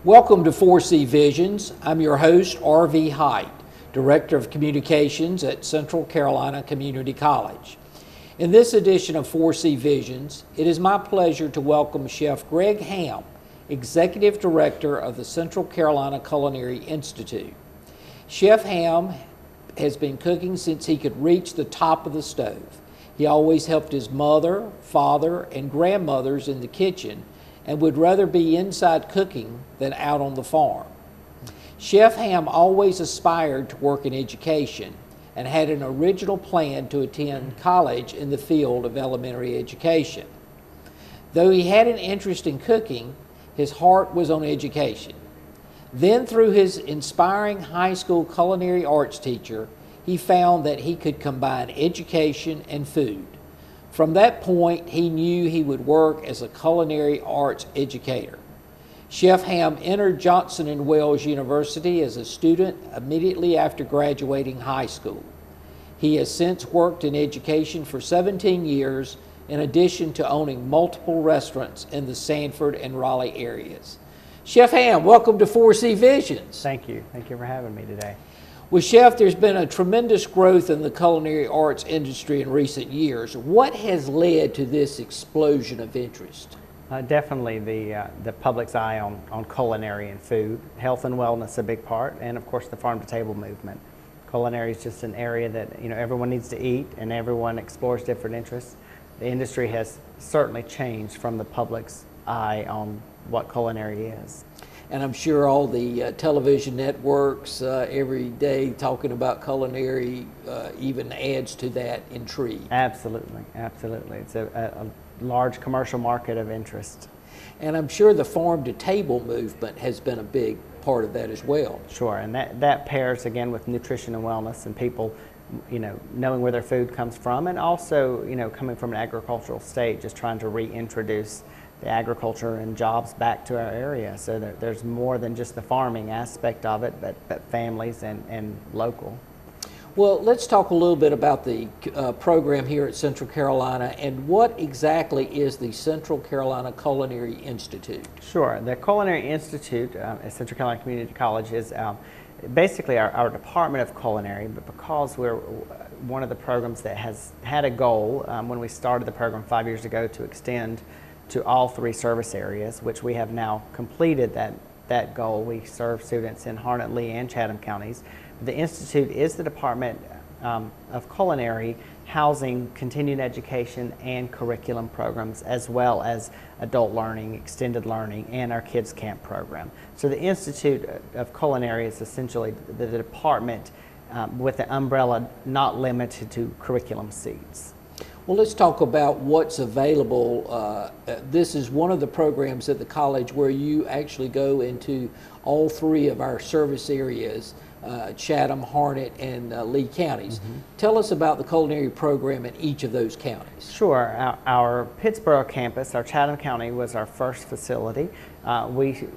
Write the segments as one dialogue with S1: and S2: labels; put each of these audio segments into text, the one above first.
S1: Welcome to 4C Visions. I'm your host, R.V. Hight, Director of Communications at Central Carolina Community College. In this edition of 4C Visions, it is my pleasure to welcome Chef Gregg Hamm, Executive Director of the Central Carolina Culinary Institute. Chef Hamm has been cooking since he could reach the top of the stove. He always helped his mother, father, and grandmothers in the kitchen and would rather be inside cooking than out on the farm. Chef Hamm always aspired to work in education and had an original plan to attend college in the field of elementary education. Though he had an interest in cooking, his heart was on education. Then, through his inspiring high school culinary arts teacher, he found that he could combine education and food. From that point, he knew he would work as a culinary arts educator. Chef Hamm entered Johnson & Wales University as a student immediately after graduating high school. He has since worked in education for 17 years, in addition to owning multiple restaurants in the Sanford and Raleigh areas. Chef Hamm, welcome to 4C Visions.
S2: Thank you. Thank you for having me today.
S1: Well, Chef, there's been a tremendous growth in the culinary arts industry in recent years. What has led to this explosion of interest?
S2: Definitely the public's eye on culinary and food, health and wellness a big part, and of course the farm-to-table movement. Culinary is just an area that everyone needs to eat, and everyone explores different interests. The industry has certainly changed from the public's eye on what culinary is.
S1: And I'm sure all the television networks every day talking about culinary even adds to that intrigue.
S2: Absolutely, absolutely. It's a large commercial market of interest.
S1: And I'm sure the farm-to-table movement has been a big part of that as well.
S2: Sure, and that pairs again with nutrition and wellness and people knowing where their food comes from, and also coming from an agricultural state, just trying to reintroduce the agriculture and jobs back to our area. So there's more than just the farming aspect of it, but families and local.
S1: Well, let's talk a little bit about the program here at Central Carolina, and what exactly is the Central Carolina Culinary Institute?
S2: Sure. The Culinary Institute at Central Carolina Community College is basically our Department of Culinary, but because we're one of the programs that has had a goal when we started the program 5 years ago to extend to all three service areas, which we have now completed that goal. We serve students in Harnett, Lee, and Chatham counties. The Institute is the Department of Culinary, housing continuing education and curriculum programs, as well as adult learning, extended learning, and our kids camp program. So the Institute of Culinary is essentially the department with the umbrella not limited to curriculum seats.
S1: Well, let's talk about what's available. This is one of the programs at the college where you actually go into all three of our service areas, Chatham, Harnett, and Lee counties. Mm-hmm. Tell us about the culinary program in each of those counties.
S2: Sure. Our Pittsboro campus, our Chatham County, was our first facility. We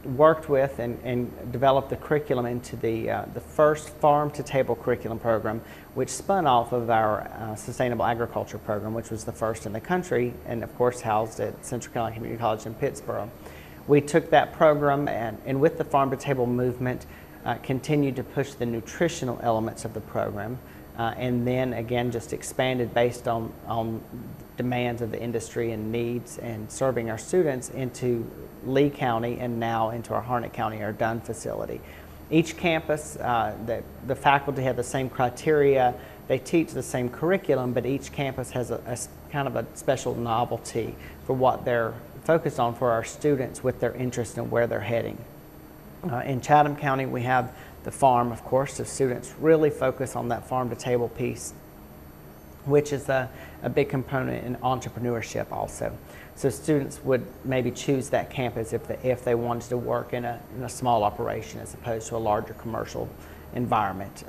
S2: worked with and developed the curriculum into the first farm-to-table curriculum program, which spun off of our sustainable agriculture program, which was the first in the country, and of course housed at Central Carolina Community College in Pittsboro. We took that program and with the farm-to-table movement continued to push the nutritional elements of the program, and then again just expanded based on demands of the industry and needs, and serving our students into Lee County and now into our Harnett County, our Dunn facility. Each campus, the faculty have the same criteria, they teach the same curriculum, but each campus has a kind of a special novelty for what they're focused on for our students with their interest and where they're heading. In Chatham County, we have the farm, of course, so students really focus on that farm-to-table piece, which is a big component in entrepreneurship also. So students would maybe choose that campus if they wanted to work in a small operation as opposed to a larger commercial environment,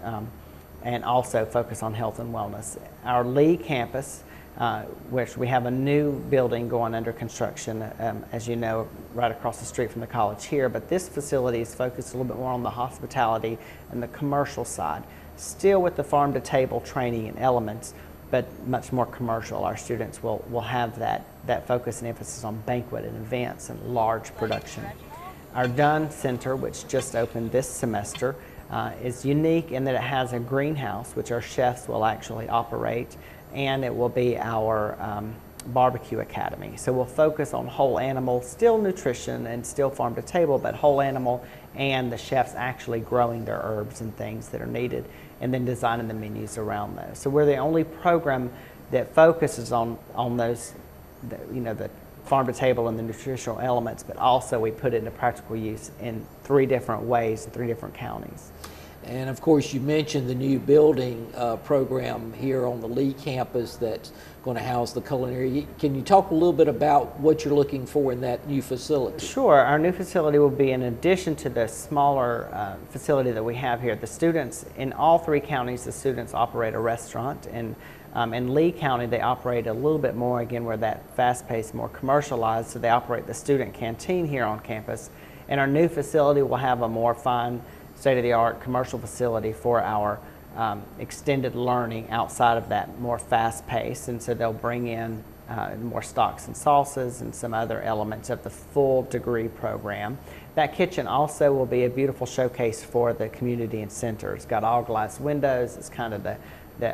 S2: and also focus on health and wellness. Our Lee campus, which we have a new building going under construction, as you know, right across the street from the college here, but this facility is focused a little bit more on the hospitality and the commercial side, still with the farm-to-table training and elements, but much more commercial. Our students will have that focus and emphasis on banquet and events and large production. Our Dunn Center, which just opened this semester, is unique in that it has a greenhouse, which our chefs will actually operate, and it will be our barbecue academy. So we'll focus on whole animal, still nutrition and still farm to table, but whole animal and the chefs actually growing their herbs and things that are needed and then designing the menus around those. So we're the only program that focuses on those, the farm to table and the nutritional elements, but also we put it into practical use in 3 different ways in 3 different counties.
S1: And of course, you mentioned the new building program here on the Lee campus that's going to house the culinary. Can you talk a little bit about what you're looking for in that new facility?
S2: Sure. Our new facility will be in addition to the smaller facility that we have here. The students in all 3 counties, the students operate a restaurant, and in Lee County they operate a little bit more, again, where that fast-paced, more commercialized, so they operate the student canteen here on campus. And our new facility will have a more fine, state-of-the-art commercial facility for our extended learning outside of that more fast pace, and so they'll bring in more stocks and sauces and some other elements of the full degree program. That kitchen also will be a beautiful showcase for the community and center. It's got all glass windows. It's kind of the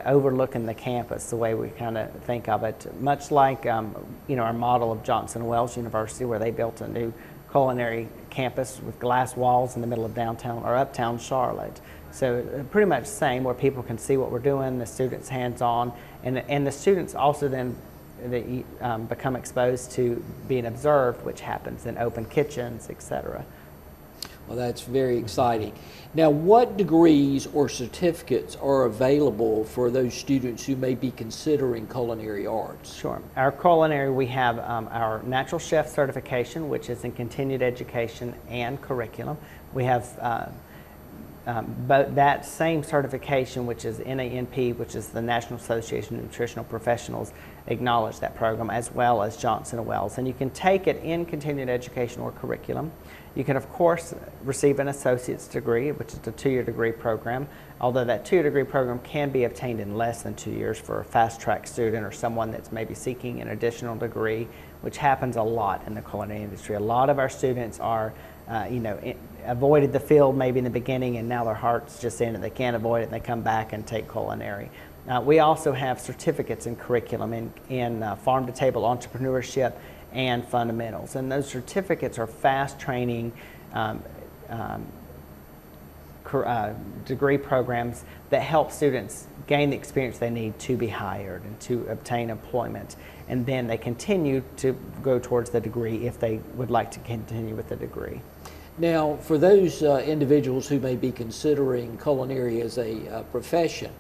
S2: overlooking the campus, the way we kind of think of it, much like our model of Johnson Wales University, where they built a new culinary campus with glass walls in the middle of downtown or uptown Charlotte. So pretty much the same, where people can see what we're doing, the students hands-on, and the students also then they become exposed to being observed, which happens in open kitchens, etc.
S1: Well, that's very exciting. Now, what degrees or certificates are available for those students who may be considering culinary arts?
S2: Sure. Our culinary, we have our natural chef certification, which is in continued education and curriculum. We have but that same certification, which is NANP, which is the National Association of Nutritional Professionals, acknowledge that program, as well as Johnson & Wales. And you can take it in continued education or curriculum. You can, of course, receive an associate's degree, which is a 2-year degree program, although that 2-year degree program can be obtained in less than 2 years for a fast-track student or someone that's maybe seeking an additional degree, which happens a lot in the culinary industry. A lot of our students are, avoided the field maybe in the beginning, and now their heart's just in it. They can't avoid it, and they come back and take culinary. We also have certificates in curriculum in farm-to-table entrepreneurship and fundamentals, and those certificates are fast training degree programs that help students gain the experience they need to be hired and to obtain employment, and then they continue to go towards the degree if they would like to continue with the degree.
S1: Now, for those individuals who may be considering culinary as a profession,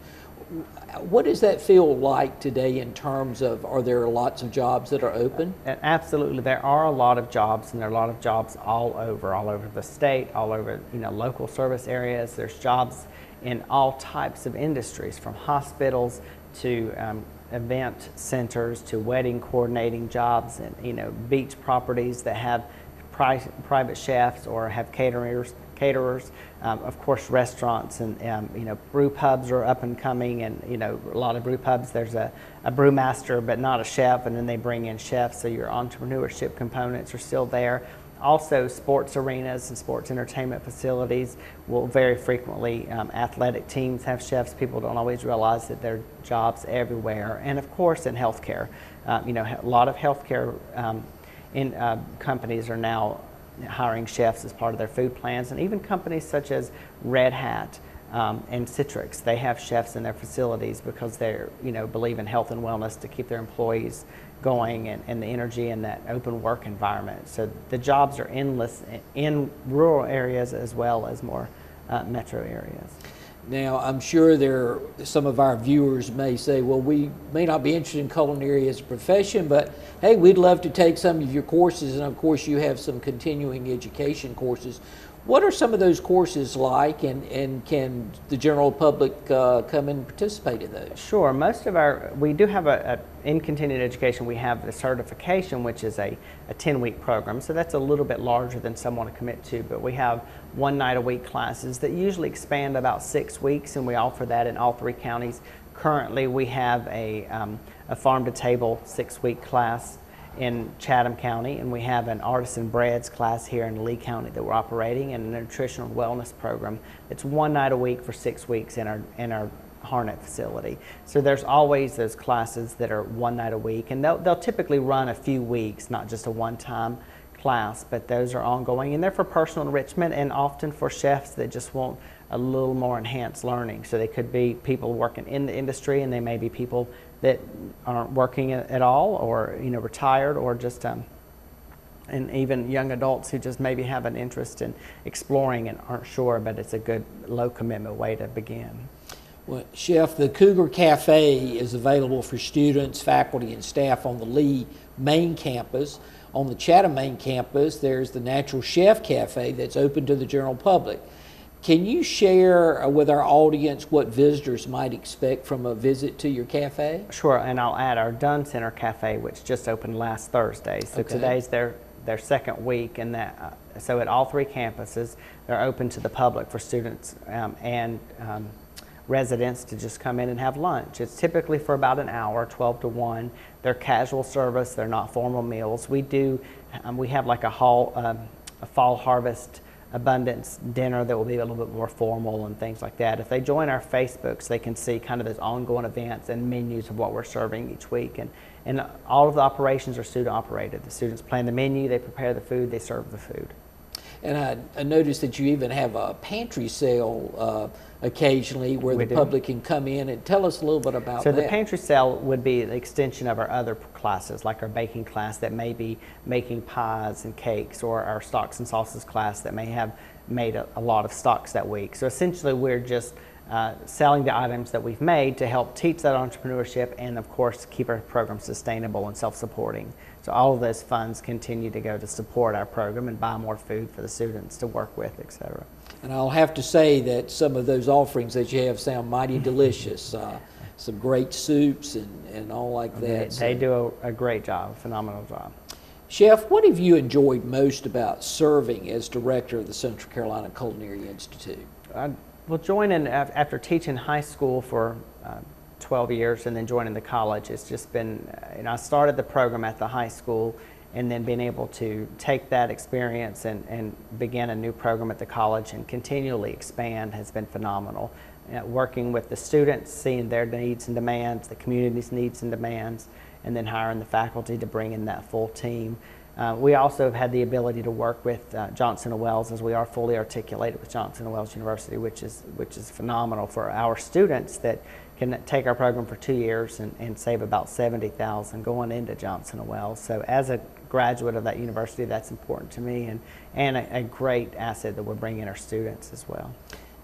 S1: what does that feel like today in terms of, are there lots of jobs that are open?
S2: Absolutely, there are a lot of jobs, and there are a lot of jobs all over the state, all over local service areas. There's jobs in all types of industries, from hospitals to event centers to wedding coordinating jobs, and beach properties that have private chefs or have caterers. Of course, restaurants and brew pubs are up and coming, and a lot of brew pubs there's a brewmaster but not a chef, and then they bring in chefs, so your entrepreneurship components are still there. Also, sports arenas and sports entertainment facilities will very frequently, athletic teams have chefs. People don't always realize that there are jobs everywhere. And of course, in healthcare, a lot of healthcare companies are now hiring chefs as part of their food plans, and even companies such as Red Hat and Citrix, they have chefs in their facilities because they believe in health and wellness to keep their employees going, and the energy in that open work environment. So the jobs are endless in rural areas as well as more metro areas.
S1: Now, I'm sure some of our viewers may say, well, we may not be interested in culinary as a profession, but hey, we'd love to take some of your courses, and of course you have some continuing education courses. What are some of those courses like, and can the general public come and participate in those? Sure.
S2: We do have in continued education, we have the certification, which is a 10-week program, so that's a little bit larger than some want to commit to, but we have 1 night a week classes that usually expand about 6 weeks, and we offer that in all 3 counties. Currently, we have a farm to table 6-week class, in Chatham County, and we have an artisan breads class here in Lee County that we're operating, and a nutritional wellness program. It's one night a week for 6 weeks in our Harnett facility. So there's always those classes that are one night a week, and they'll typically run a few weeks, not just a one-time class, but those are ongoing, and they're for personal enrichment and often for chefs that just want a little more enhanced learning. So they could be people working in the industry, and they may be people that aren't working at all, or retired, or just and even young adults who just maybe have an interest in exploring and aren't sure, but it's a good low commitment way to begin.
S1: Well, Chef, the Cougar Cafe is available for students, faculty, and staff on the Lee main campus. On the Chatham main campus, there's the Natural Chef Cafe that's open to the general public. Can you share with our audience what visitors might expect from a visit to your cafe?
S2: Sure, and I'll add our Dunn Center Cafe, which just opened last Thursday. So
S1: Okay.
S2: Today's their second week, and so at all three campuses, they're open to the public for students and residents to just come in and have lunch. It's typically for about an hour, 12 to 1. They're casual service. They're not formal meals. We have like a fall harvest abundance dinner that will be a little bit more formal and things like that. If they join our Facebooks, they can see kind of those ongoing events and menus of what we're serving each week. And all of the operations are student operated. The students plan the menu, they prepare the food, they serve the food.
S1: And I noticed that you even have a pantry sale occasionally where the public can come in, and tell us a little bit about that.
S2: So the pantry sale would be the extension of our other classes, like our baking class that may be making pies and cakes, or our stocks and sauces class that may have made a lot of stocks that week. So essentially we're just selling the items that we've made to help teach that entrepreneurship, and of course keep our program sustainable and self-supporting. So all of those funds continue to go to support our program and buy more food for the students to work with, etc.
S1: And I'll have to say that some of those offerings that you have sound mighty delicious. Some great soups and all like that.
S2: They do a great job, a phenomenal job.
S1: Chef, what have you enjoyed most about serving as director of the Central Carolina Culinary Institute?
S2: Well, joining after teaching high school for 12 years and then joining the college, it's just been, I started the program at the high school, and then being able to take that experience and begin a new program at the college and continually expand has been phenomenal. Working with the students, seeing their needs and demands, the community's needs and demands, and then hiring the faculty to bring in that full team. We also have had the ability to work with Johnson & Wales, as we are fully articulated with Johnson & Wales University, which is phenomenal for our students that can take our program for 2 years and save about $70,000 going into Johnson & Wales. So as a graduate of that university, that's important to me, and a great asset that we're bringing our students as well.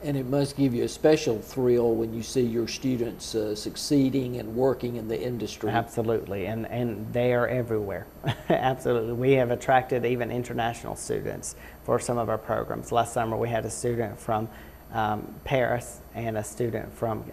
S1: And it must give you a special thrill when you see your students succeeding and working in the industry.
S2: Absolutely, and they are everywhere. Absolutely. We have attracted even international students for some of our programs. Last summer we had a student from Paris and a student from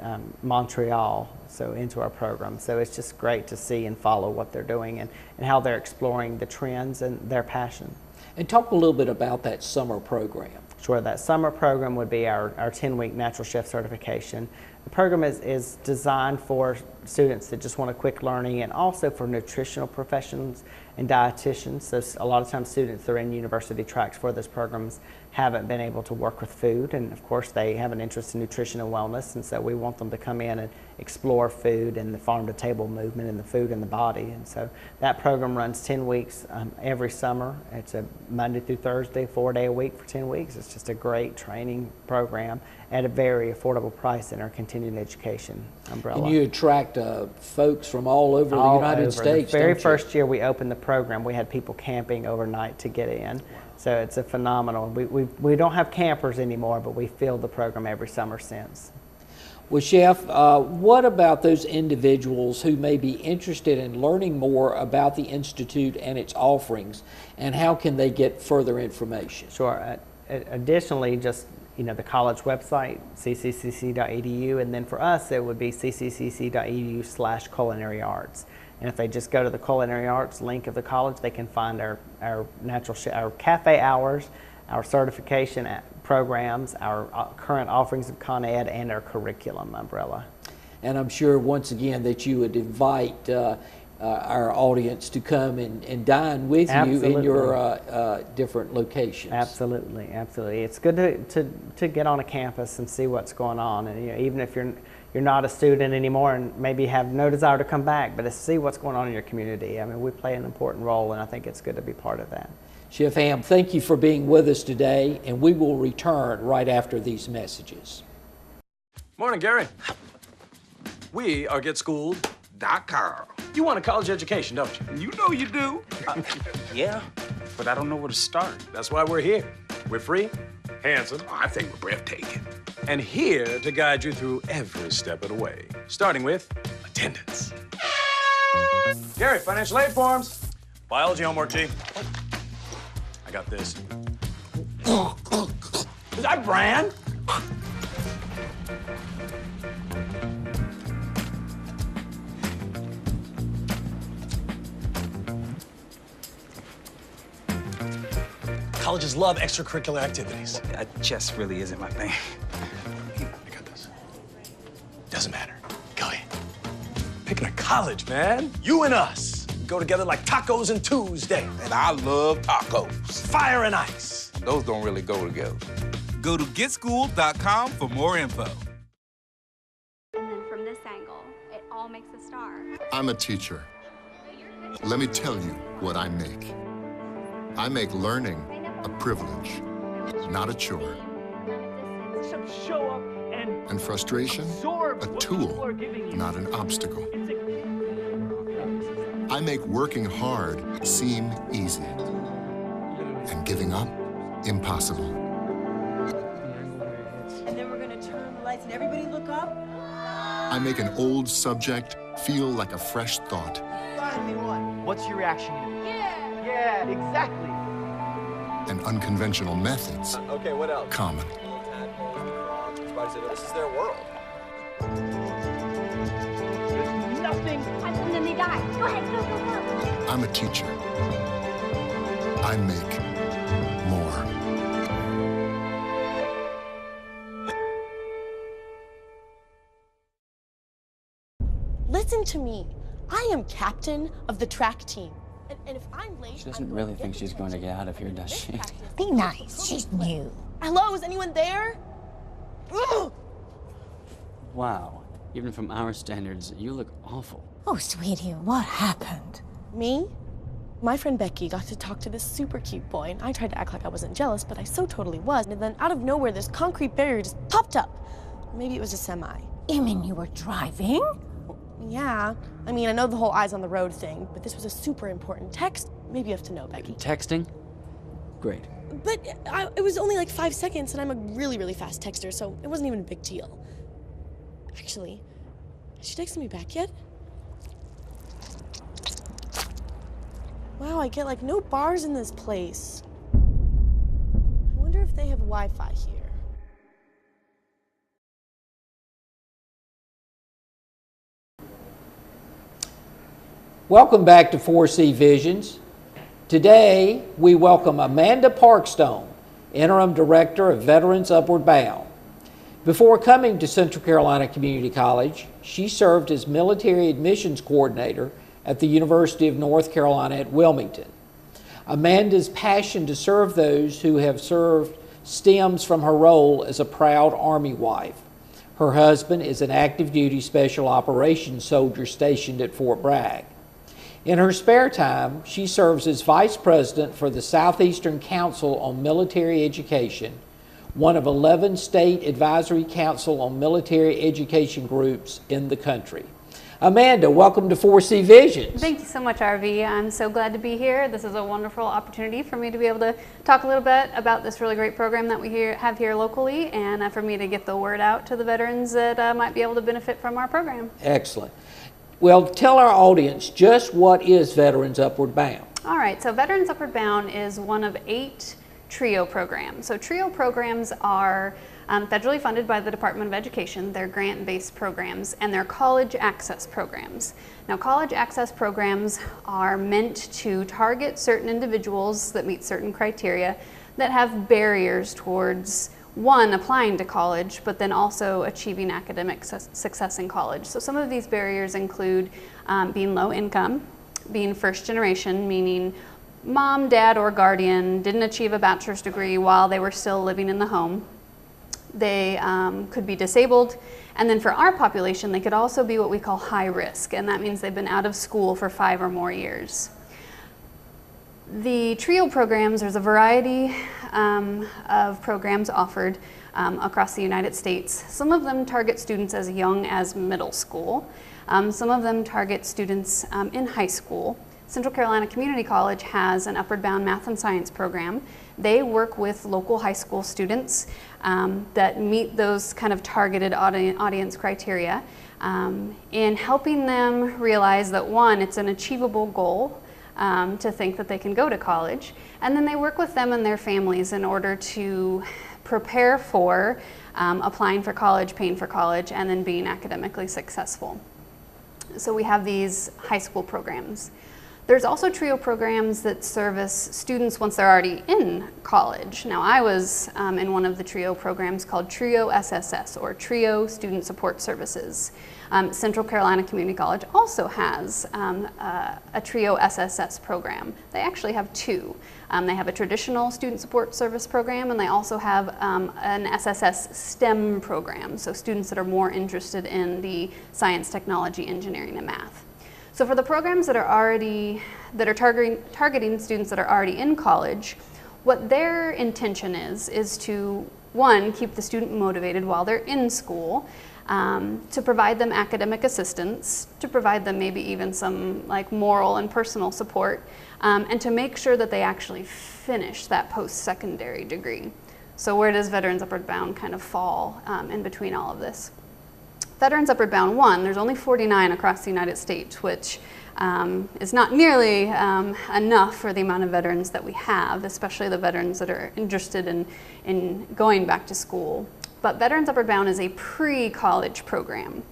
S2: Montreal into our program. So it's just great to see and follow what they're doing and how they're exploring the trends and their passion.
S1: And talk a little bit about that summer program.
S2: Sure, that summer program would be our 10-week Natural Chef certification. The program is designed for students that just want a quick learning, and also for nutritional professionals and dietitians. So a lot of times students that are in university tracks for those programs haven't been able to work with food, and of course they have an interest in nutrition and wellness, and so we want them to come in and explore food and the farm-to-table movement and the food in the body. And so that program runs 10 weeks every summer. It's a Monday through Thursday, 4-day a week for 10 weeks. It's just a great training program at a very affordable price in our continuing education umbrella.
S1: And you attract folks from all over the United States.
S2: The very first year we opened the program, we had people camping overnight to get in. Wow. So it's a phenomenal. We don't have campers anymore, but we filled the program every summer since.
S1: Well, Chef, what about those individuals who may be interested in learning more about the Institute and its offerings, and how can they get further information?
S2: Sure. Additionally, just the college website, cccc.edu, and then for us it would be cccc.edu/culinary arts. And if they just go to the culinary arts link of the college, they can find our cafe hours, our certification programs, our current offerings of Con Ed, and our curriculum umbrella.
S1: And I'm sure once again that you would invite our audience to come and dine with you in your different locations.
S2: Absolutely, absolutely. It's good to get on a campus and see what's going on, and even if you're not a student anymore and maybe have no desire to come back, but to see what's going on in your community. I mean, we play an important role, and I think it's good to be part of that.
S1: Chef Hamm, thank you for being with us today, and we will return right after these
S3: Morning, Gary. We are GetSchooled.com. You want a college education, don't you?
S4: You know you do. Yeah, but I don't know where to start.
S3: That's why we're here. We're free, handsome,
S4: I think we're breathtaking.
S3: and here to guide you through every step of the way, starting with attendance. Gary, financial aid forms. Biology homework, G. I got this. Is that Bran? Colleges love extracurricular activities.
S4: Chess really isn't my thing.
S3: I got this. Doesn't matter. Go ahead. Picking a college, man. You and us go together like tacos and Tuesday.
S4: And I love tacos.
S3: Fire and ice.
S4: Those don't really go together.
S5: Go to GetSchooled.com for more info.
S6: And then from this angle, it all makes a star.
S7: I'm a teacher. Let me tell you what I make. I make learning a privilege, not a chore.
S8: Show up
S7: And frustration, a tool, not an obstacle. I make working hard seem easy, and giving up impossible.
S9: And then we're gonna turn the lights and everybody look up.
S7: I make an old subject feel like a fresh thought.
S8: Find me one. What's your reaction gonna be? Yeah, exactly.
S7: And unconventional methods
S3: Okay, what else?
S7: common.
S3: This is their world.
S8: There's nothing.
S6: And then they die. Go ahead, go, go, go.
S7: I'm a teacher. I make more.
S9: Listen to me. I am captain of the track team. And if I'm late,
S10: She doesn't really think she's going to get out of here, does she?
S11: Be nice. She's new.
S9: Hello, is anyone there? Ugh!
S10: Wow. Even from our standards, you look awful.
S11: Oh, sweetie, what happened?
S9: Me? My friend Becky got to talk to this super cute boy, and I tried to act like I wasn't jealous, but I so totally was. And then out of nowhere, this concrete barrier just popped up. Maybe it was a semi.
S11: You mean you were driving?
S9: Yeah. I mean, I know the whole eyes on the road thing, but this was a super important text. Maybe you have to know, Becky.
S10: Texting? Great.
S9: But it was only like 5 seconds, and I'm a really, really fast texter, so it wasn't even a big deal. Actually, has she texted me back yet? Wow, I get like no bars in this place. I wonder if they have Wi-Fi here.
S1: Welcome back to 4C Visions. Today, we welcome Amanda Parkstone, Interim Director of Veterans Upward Bound. Before coming to Central Carolina Community College, she served as Military Admissions Coordinator at the University of North Carolina at Wilmington. Amanda's passion to serve those who have served stems from her role as a proud Army wife. Her husband is an active duty special operations soldier stationed at Fort Bragg. In her spare time, she serves as Vice President for the Southeastern Council on Military Education, one of 11 state advisory council on military education groups in the country. Amanda, welcome to 4C Visions.
S12: Thank you so much, RV. I'm so glad to be here. This is a wonderful opportunity for me to be able to talk a little bit about this really great program that we have here locally, and for me to get the word out to the veterans that might be able to benefit from our program.
S1: Excellent. Well, tell our audience just what is Veterans Upward Bound.
S12: All right, so Veterans Upward Bound is one of 8 TRIO programs. So TRIO programs are federally funded by the Department of Education. They're grant-based programs, and they're college access programs. Now, college access programs are meant to target certain individuals that meet certain criteria that have barriers towards one, applying to college, but then also achieving academic success in college. So some of these barriers include being low income, being first generation, meaning mom, dad, or guardian didn't achieve a bachelor's degree while they were still living in the home. They could be disabled, and then for our population, they could also be what we call high risk, and that means they've been out of school for 5 or more years. The TRIO programs, there's a variety of programs offered across the United States. Some of them target students as young as middle school. Some of them target students in high school. Central Carolina Community College has an Upward Bound Math and Science program. They work with local high school students that meet those kind of targeted audience criteria in helping them realize that, one, it's an achievable goal to think that they can go to college, and then they work with them and their families in order to prepare for applying for college, paying for college, and then being academically successful. So we have these high school programs. There's also TRIO programs that service students once they're already in college. Now, I was in one of the TRIO programs called TRIO SSS, or TRIO Student Support Services. Central Carolina Community College also has a TRIO SSS program. They actually have 2. They have a traditional student support service program, and they also have an SSS STEM program, so students that are more interested in the science, technology, engineering, and math. So for the programs that are targeting students that are already in college, what their intention is to, one, keep the student motivated while they're in school, to provide them academic assistance, to provide them maybe even some like moral and personal support, and to make sure that they actually finish that post-secondary degree. So where does Veterans Upward Bound kind of fall in between all of this? Veterans Upward Bound 1, there's only 49 across the United States, which is not nearly enough for the amount of veterans that we have, especially the veterans that are interested in going back to school. But Veterans Upward Bound is a pre-college program.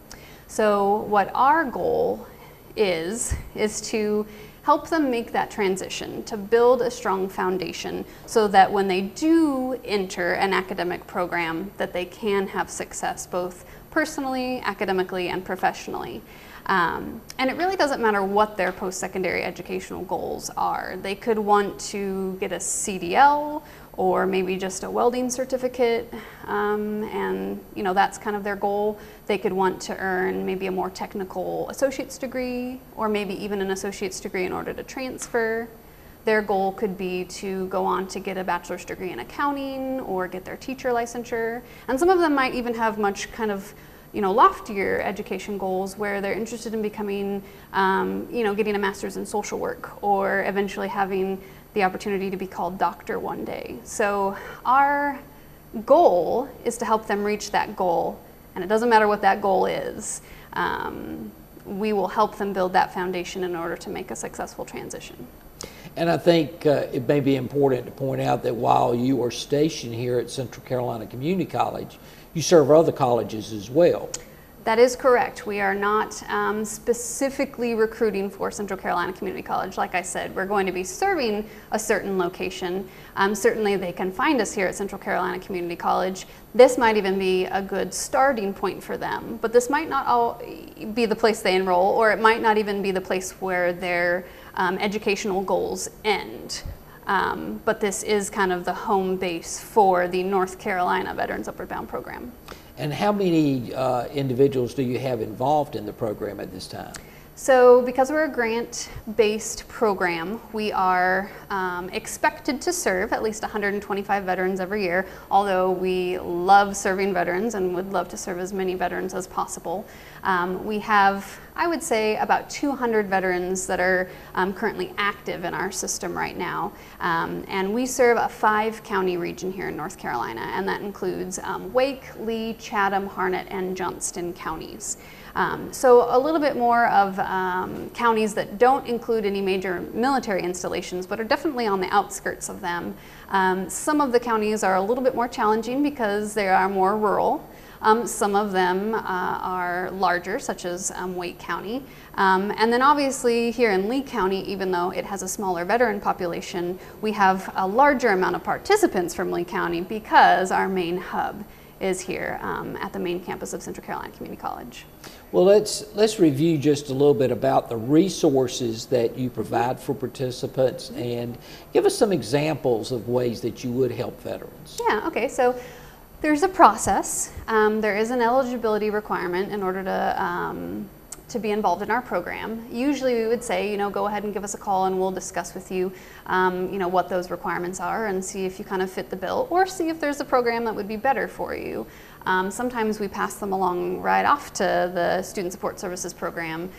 S12: So what our goal is to help them make that transition, to build a strong foundation so that when they do enter an academic program, that they can have success both personally, academically, and professionally. And it really doesn't matter what their post-secondary educational goals are. They could want to get a CDL or maybe just a welding certificate, and that's kind of their goal. They could want to earn maybe a more technical associate's degree, or maybe even an associate's degree in order to transfer. Their goal could be to go on to get a bachelor's degree in accounting or get their teacher licensure. And some of them might even have much kind of loftier education goals where they're interested in becoming, getting a master's in social work, or eventually having the opportunity to be called doctor one day. So our goal is to help them reach that goal, and it doesn't matter what that goal is. We will help them build that foundation in order to make a successful transition.
S1: And I think it may be important to point out that while you are stationed here at Central Carolina Community College, you serve other colleges as well.
S12: That is correct. We are not specifically recruiting for Central Carolina Community College. Like I said, we're going to be serving a certain location. Certainly they can find us here at Central Carolina Community College. This might even be a good starting point for them, but this might not all be the place they enroll, or it might not even be the place where their educational goals end. But this is kind of the home base for the North Carolina Veterans Upward Bound program.
S1: And how many individuals do you have involved in the program at this time?
S12: So because we're a grant-based program, we are expected to serve at least 125 veterans every year, although we love serving veterans and would love to serve as many veterans as possible. We have, I would say, about 200 veterans that are currently active in our system right now. And we serve a 5-county region here in North Carolina, and that includes Wake, Lee, Chatham, Harnett, and Johnston counties. So a little bit more of counties that don't include any major military installations, but are definitely on the outskirts of them. Some of the counties are a little bit more challenging because they are more rural. Some of them are larger, such as Wake County. And then obviously here in Lee County, even though it has a smaller veteran population, we have a larger amount of participants from Lee County because our main hub is here at the main campus of Central Carolina Community College.
S1: Well, let's review just a little bit about the resources that you provide for participants and give us some examples of ways that you would help veterans.
S12: Yeah, okay, so there's a process. There is an eligibility requirement in order to be involved in our program. Usually we would say, go ahead and give us a call and we'll discuss with you, what those requirements are and see if you kind of fit the bill or see if there's a program that would be better for you. Sometimes we pass them along right off to the Student Support Services program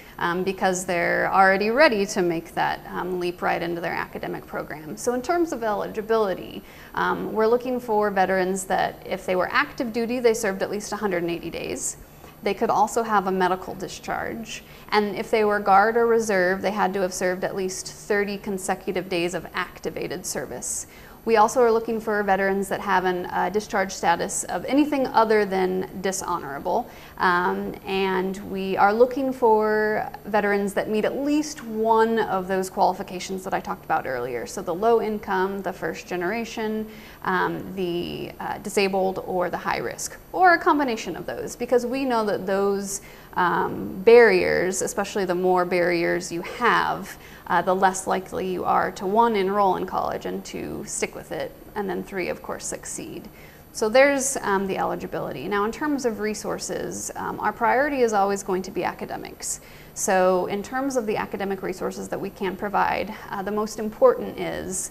S12: because they're already ready to make that leap right into their academic program. So in terms of eligibility, we're looking for veterans that if they were active duty, they served at least 180 days. They could also have a medical discharge. And if they were Guard or Reserve, they had to have served at least 30 consecutive days of activated service. We also are looking for veterans that have a discharge status of anything other than dishonorable. And we are looking for veterans that meet at least one of those qualifications that I talked about earlier. So the low income, the first generation, the disabled, or the high risk, or a combination of those, because we know that those barriers, especially the more barriers you have, the less likely you are to 1, enroll in college, and 2, stick with it, and then 3, of course, succeed. So there's the eligibility. Now in terms of resources, our priority is always going to be academics. So in terms of the academic resources that we can provide, the most important is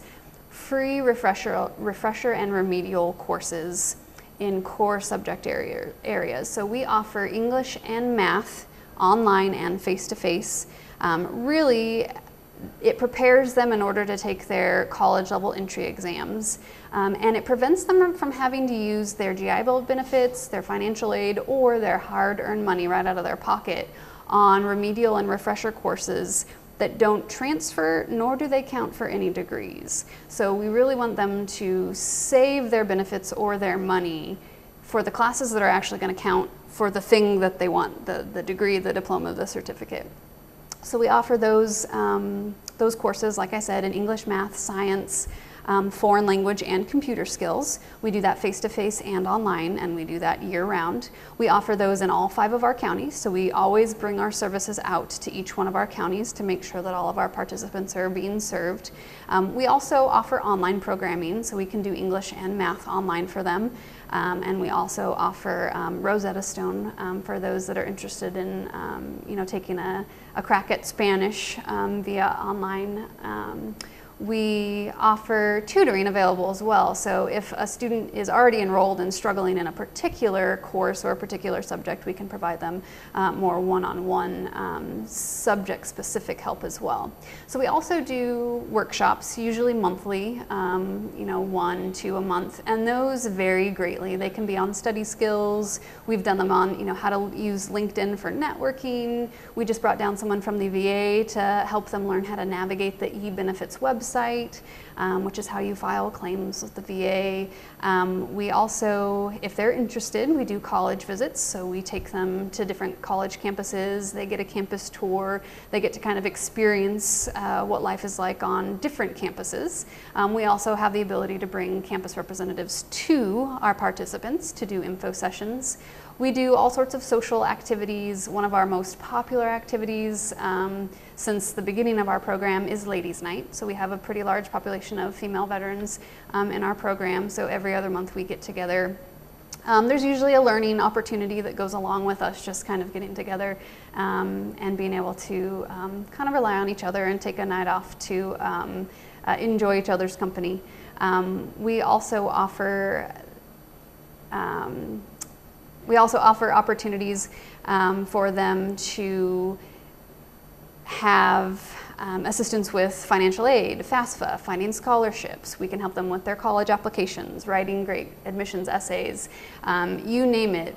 S12: free refresher and remedial courses in core subject areas. So we offer English and math online and face-to-face. Really, it prepares them in order to take their college level entry exams, and it prevents them from having to use their GI Bill benefits, their financial aid, or their hard-earned money right out of their pocket on remedial and refresher courses that don't transfer, nor do they count for any degrees. So we really want them to save their benefits or their money for the classes that are actually going to count for the thing that they want, the degree, the diploma, the certificate. So we offer those courses, like I said, in English, math, science, foreign language, and computer skills. We do that face-to-face and online, and we do that year-round. We offer those in all 5 of our counties, so we always bring our services out to each one of our counties to make sure that all of our participants are being served. We also offer online programming, so we can do English and math online for them. And we also offer Rosetta Stone for those that are interested in taking a crack at Spanish via online. We offer tutoring available as well. So if a student is already enrolled and struggling in a particular course or a particular subject, we can provide them more one-on-one subject-specific help as well. So we also do workshops, usually monthly, 1, 2 a month, and those vary greatly. They can be on study skills. We've done them on how to use LinkedIn for networking. We just brought down someone from the VA to help them learn how to navigate the e-benefits website, which is how you file claims with the VA. We also, if they're interested, we do college visits. So we take them to different college campuses. They get a campus tour. They get to kind of experience what life is like on different campuses. We also have the ability to bring campus representatives to our participants to do info sessions. We do all sorts of social activities. One of our most popular activities since the beginning of our program is Ladies' Night. So we have a pretty large population of female veterans in our program. So every other month we get together. There's usually a learning opportunity that goes along with us just kind of getting together and being able to kind of rely on each other and take a night off to enjoy each other's company. We also offer opportunities for them to have assistance with financial aid, FAFSA, finding scholarships. We can help them with their college applications, writing great admissions essays, you name it.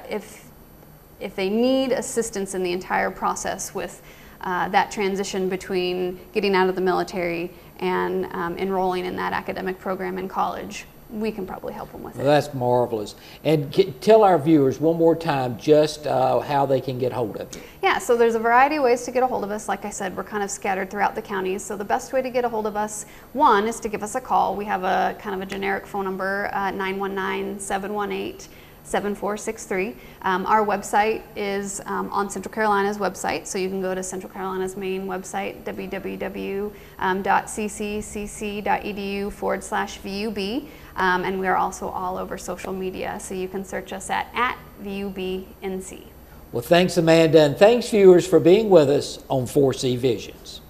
S12: If they need assistance in the entire process with that transition between getting out of the military and enrolling in that academic program in college, we can probably help them with it.
S1: Well, that's marvelous. And tell our viewers one more time just how they can get hold of you.
S12: Yeah, so there's a variety of ways to get a hold of us. Like I said, we're kind of scattered throughout the counties. So the best way to get a hold of us, one, is to give us a call. We have a kind of a generic phone number, 919-718-7463. Our website is on Central Carolina's website, so you can go to Central Carolina's main website, www.cccc.edu/VUB, and we are also all over social media, so you can search us at VUBNC.
S1: Well, thanks, Amanda, and thanks, viewers, for being with us on 4C Visions.